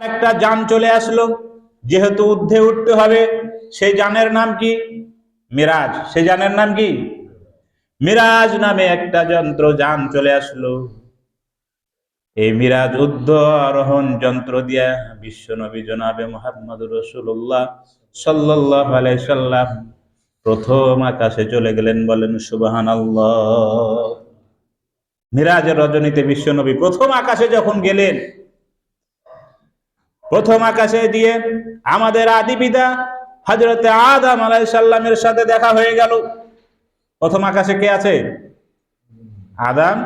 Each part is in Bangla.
একটা যান চলে আসলো, যেহেতু ঊর্ধ্বে উঠতে হবে, সেই যানের নাম কি? মিরাজ। সেই যানের নাম কি? মিরাজ নামে একটা যন্ত্র যান চলে আসলো। এই মিরাজ আরোহণ যন্ত্র দিয়া বিশ্ব নবী জনাবে মুহাম্মদুর রাসূলুল্লাহ সাল্লাল্লাহু আলাইহি সাল্লাম প্রথম আকাশে চলে গেলেন। বলেন সুবহানাল্লাহ। মিরাজের রজনীতে বিশ্ব নবী প্রথম আকাশে যখন গেলেন, প্রথম আকাশে দিয়ে আমাদের আদি পিতা হযরতে আদম আলাইহিস সালামের সাথে দেখা হয়ে গেল। প্রথম আকাশে কে আছে? আদম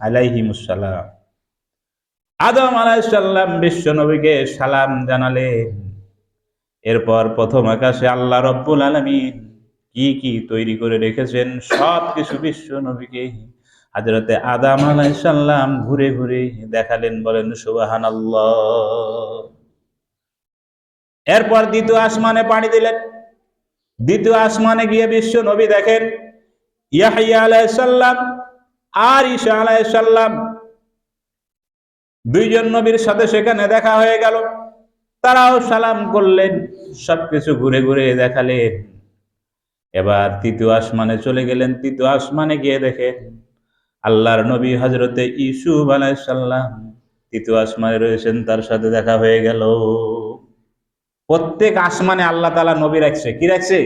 আলাইহিমুস সালাম। আদম আলাইহিস সালাম বিশ্ব নবীকে সালাম জানালেন। এরপর প্রথম আকাশে আল্লাহ রব্বুল আলামিন কি কি তৈরি করে রেখেছেন সব কিছু বিশ্ব নবীকে হযরতে আদম আলাইহিস সালাম ঘুরে ঘুরে দেখালেন। বলেন সুবহানাল্লাহ। এরপর দ্বিতীয় আসমানে পাড়ি দিলেন। দ্বিতীয় আসমানে গিয়ে বিশ্ব নবী দেখেন ইয়াহইয়া আলাইহিস সালাম আর ঈসা আলাইহিস সালাম, দুইজন নবীর সাথে সেখানে দেখা হয়ে গেল। তারাও সালাম করলেন, সবকিছু ঘুরে ঘুরে দেখালেন। এবার তৃতীয় আসমানে চলে গেলেন। তৃতীয় আসমানে গিয়ে দেখে আল্লাহর নবী হযরতে ইউসুফ আলাইহিস সালাম তৃতীয় আসমানে রয়েছেন, তার সাথে দেখা হয়ে গেল। প্রত্যেক আসমানে আল্লাহ তাআলা নবী রাখছে। কি রাখছে?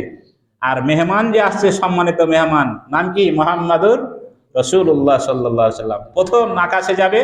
আর মেহমান যে আসছে, সম্মানিত মেহমান, নাম কি? মুহাম্মাদুর রাসূলুল্লাহ সাল্লাল্লাহু আলাইহি সাল্লাম। প্রথম আকাশে যাবে